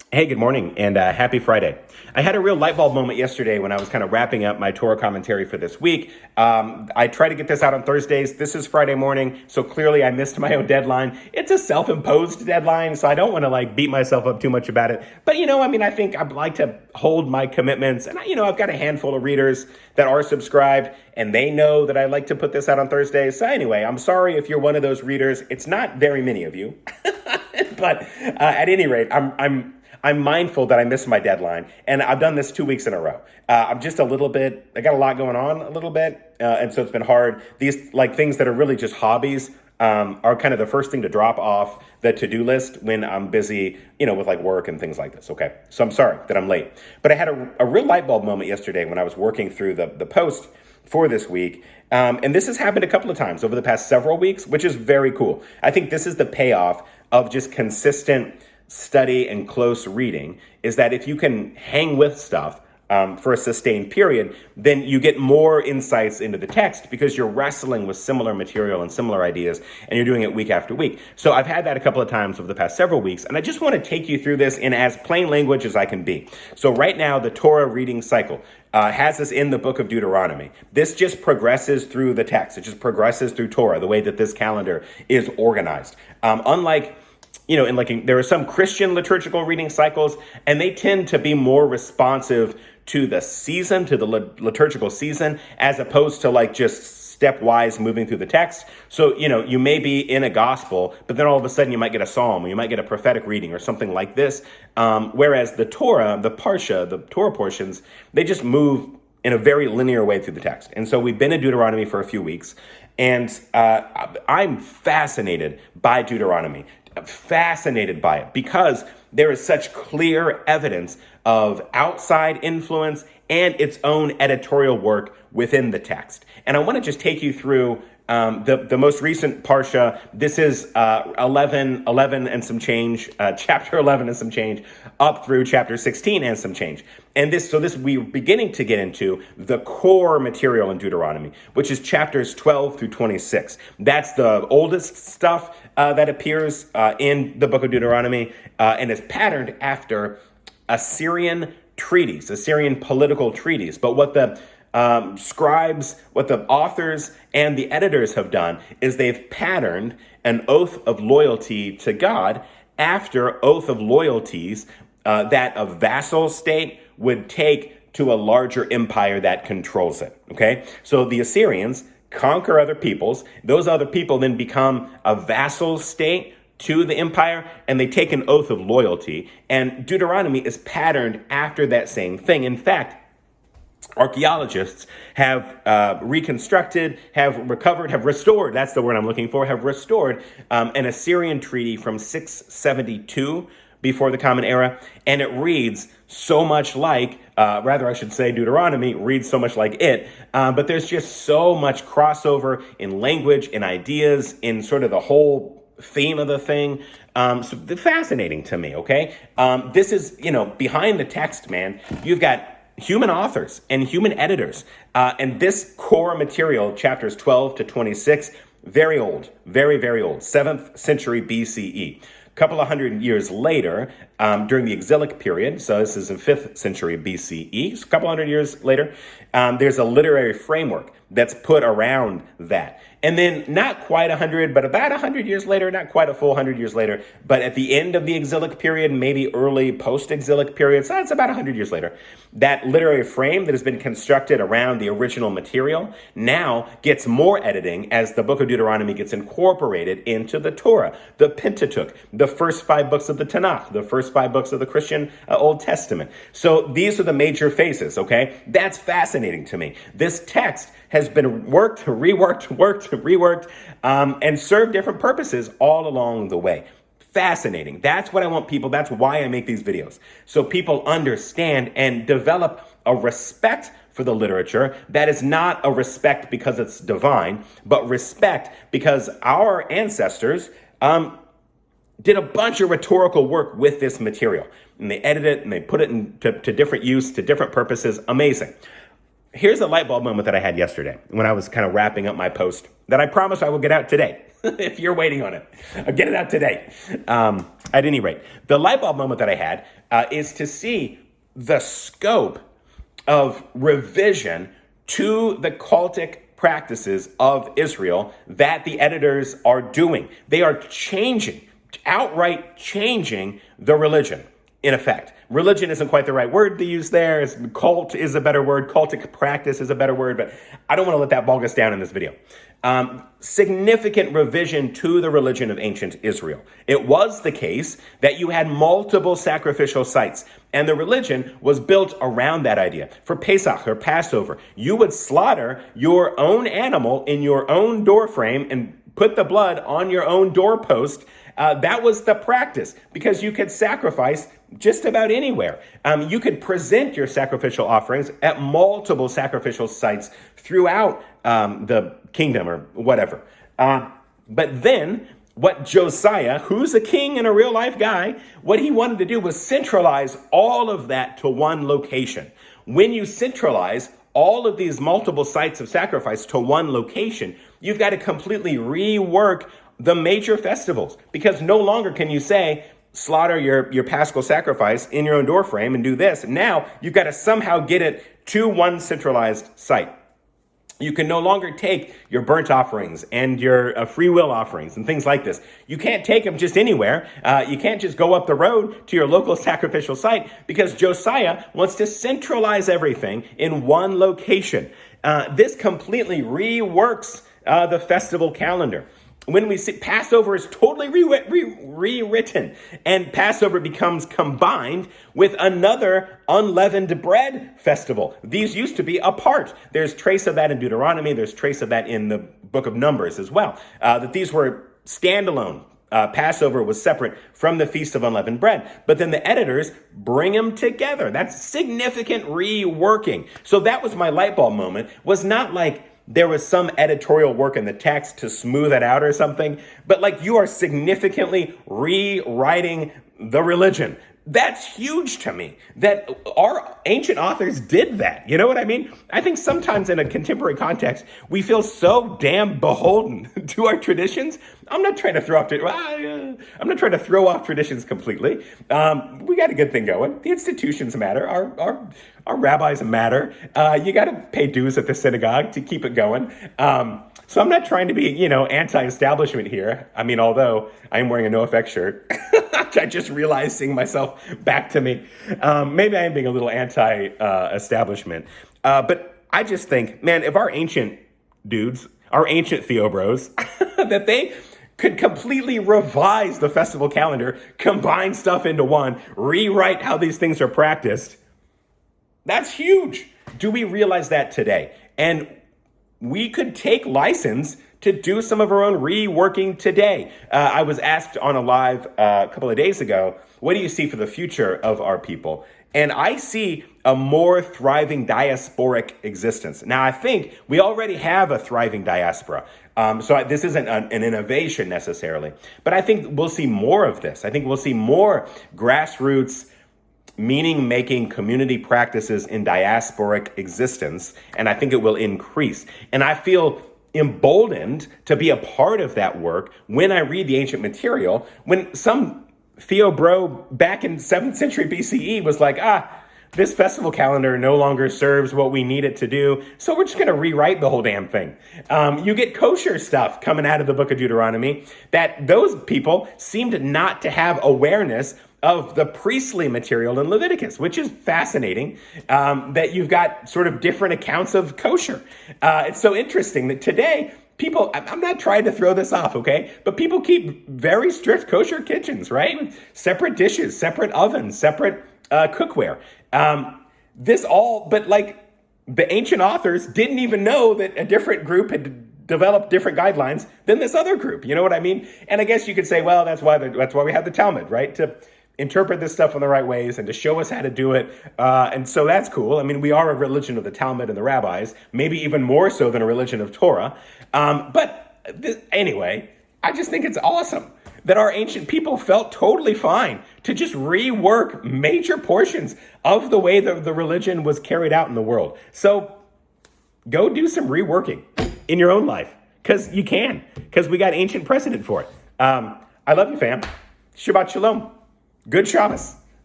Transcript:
Hey, good morning and happy Friday. I had a real light bulb moment yesterday when I was kind of wrapping up my Torah commentary for this week. I try to get this out on Thursdays. This is Friday morning, so clearly I missed my own deadline. It's a self-imposed deadline, so I don't want to beat myself up too much about it. But I think I'd like to hold my commitments. And I've got a handful of readers that are subscribed, and they know that I like to put this out on Thursdays. So anyway, I'm sorry if you're one of those readers. It's not very many of you, but at any rate, I'm mindful that I missed my deadline, and I've done this 2 weeks in a row. I'm just I got a lot going on a little bit, and so it's been hard. These things that are really just hobbies are kind of the first thing to drop off the to-do list when I'm busy, with work and things like this, okay? So I'm sorry that I'm late. But I had a real light bulb moment yesterday when I was working through the post for this week. And this has happened a couple of times over the past several weeks, which is very cool. I think this is the payoff of just consistent study and close reading, is that if you can hang with stuff for a sustained period, then you get more insights into the text because you're wrestling with similar material and similar ideas, and you're doing it week after week. So I've had that a couple of times over the past several weeks, and I just want to take you through this in as plain language as I can be. So right now, the Torah reading cycle has us in the book of Deuteronomy. This just progresses through the text. It just progresses through Torah, the way that this calendar is organized. Unlike there are some Christian liturgical reading cycles, and they tend to be more responsive to the season, to the liturgical season, as opposed to just stepwise moving through the text. So, you may be in a gospel, but then all of a sudden you might get a psalm, or you might get a prophetic reading or something like this. Whereas the Torah, the Parsha, the Torah portions, they just move in a very linear way through the text. And so we've been in Deuteronomy for a few weeks, and I'm fascinated by Deuteronomy. Fascinated by it because there is such clear evidence of outside influence and its own editorial work within the text. And I want to just take you through the most recent Parsha. This is 11 and some change, chapter 11 and some change, up through chapter 16 and some change. And this we're beginning to get into the core material in Deuteronomy, which is chapters 12 through 26. That's the oldest stuff that appears in the book of Deuteronomy, and is patterned after Assyrian treaties, Assyrian political treaties. But what the scribes, what the authors and the editors have done is they've patterned an oath of loyalty to God after oath of loyalties that a vassal state would take to a larger empire that controls it, okay? So the Assyrians conquer other peoples. Those other people then become a vassal state to the empire, and they take an oath of loyalty. And Deuteronomy is patterned after that same thing. In fact, archaeologists have reconstructed, have recovered, have restored, that's the word I'm looking for, have restored an Assyrian treaty from 672 before the Common Era, and it reads so much like, rather I should say Deuteronomy reads so much like it, but there's just so much crossover in language, in ideas, in sort of the whole theme of the thing. So fascinating to me, okay? This is, behind the text, man, you've got human authors and human editors. And this core material, chapters 12 to 26, very old, very, very old, 7th century BCE. A couple of hundred years later, during the exilic period, so this is in 5th century BCE, so a couple hundred years later, there's a literary framework that's put around that. And then not quite 100, but about 100 years later, not quite a full 100 years later, but at the end of the exilic period, maybe early post-exilic period, so that's about 100 years later, that literary frame that has been constructed around the original material now gets more editing as the book of Deuteronomy gets incorporated into the Torah, the Pentateuch, the first 5 books of the Tanakh, the first 5 books of the Christian Old Testament. So these are the major phases, okay? That's fascinating to me. This text has been worked, reworked, and served different purposes all along the way. Fascinating. That's what I want people, that's why I make these videos. So people understand and develop a respect for the literature that is not a respect because it's divine, but respect because our ancestors did a bunch of rhetorical work with this material. And they edit it and they put it into different use, to different purposes. Amazing. Here's a light bulb moment that I had yesterday when I was kind of wrapping up my post that I promise I will get out today. If you're waiting on it, I'll get it out today. At any rate, the light bulb moment that I had is to see the scope of revision to the cultic practices of Israel that the editors are doing. They are outright changing the religion, in effect. Religion isn't quite the right word to use there. Cult is a better word. Cultic practice is a better word, but I don't want to let that bog us down in this video. Significant revision to the religion of ancient Israel. It was the case that you had multiple sacrificial sites, and the religion was built around that idea. For Pesach or Passover, you would slaughter your own animal in your own doorframe and put the blood on your own doorpost. That was the practice because you could sacrifice just about anywhere. You could present your sacrificial offerings at multiple sacrificial sites throughout the kingdom or whatever. But then what Josiah, who's a king and a real life guy, what he wanted to do was centralize all of that to one location. When you centralize all of these multiple sites of sacrifice to one location, you've got to completely rework the major festivals, because no longer can you say, slaughter your paschal sacrifice in your own doorframe and do this. Now you've got to somehow get it to one centralized site. You can no longer take your burnt offerings and your free will offerings and things like this. You can't take them just anywhere. You can't just go up the road to your local sacrificial site because Josiah wants to centralize everything in one location. This completely reworks the festival calendar. When we see Passover is totally rewritten, and Passover becomes combined with another unleavened bread festival. These used to be apart. There's trace of that in Deuteronomy. There's trace of that in the book of Numbers as well, that these were standalone. Passover was separate from the Feast of Unleavened Bread. But then the editors bring them together. That's significant reworking. So that was my light bulb moment, was not like there was some editorial work in the text to smooth it out or something, but like you are significantly rewriting the religion. That's huge to me that our ancient authors did that. You know what I mean? I think sometimes in a contemporary context, we feel so damn beholden to our traditions. I'm not trying to throw off traditions completely. We got a good thing going. The institutions matter. Our rabbis matter. You got to pay dues at the synagogue to keep it going. So I'm not trying to be, anti-establishment here. I mean, although I am wearing a NoFX shirt, I just realized seeing myself back to me. Maybe I am being a little anti-establishment. But I just think, man, if our ancient dudes, our ancient Theobros, that they could completely revise the festival calendar, combine stuff into one, rewrite how these things are practiced, that's huge. Do we realize that today? And we could take license to do some of our own reworking today. I was asked on a live a couple of days ago, what do you see for the future of our people? And I see a more thriving diasporic existence. Now, I think we already have a thriving diaspora. So this isn't an innovation necessarily, but I think we'll see more of this. I think we'll see more grassroots meaning-making community practices in diasporic existence, and I think it will increase. And I feel emboldened to be a part of that work when I read the ancient material, when some Theo bro back in 7th century BCE was like, this festival calendar no longer serves what we need it to do, so we're just going to rewrite the whole damn thing. You get kosher stuff coming out of the book of Deuteronomy that those people seemed not to have awareness of the priestly material in Leviticus, which is fascinating, that you've got sort of different accounts of kosher. It's so interesting that today, people, I'm not trying to throw this off, okay? But people keep very strict kosher kitchens, right? Separate dishes, separate ovens, separate cookware. But like the ancient authors didn't even know that a different group had developed different guidelines than this other group. You know what I mean? And I guess you could say, well, that's why we have the Talmud, right? To interpret this stuff in the right ways and to show us how to do it. And so that's cool. I mean, we are a religion of the Talmud and the rabbis, maybe even more so than a religion of Torah. Anyway, I just think it's awesome that our ancient people felt totally fine to just rework major portions of the way that the religion was carried out in the world. So go do some reworking in your own life, because you can, because we got ancient precedent for it. I love you, fam. Shabbat shalom. Good Shabbos.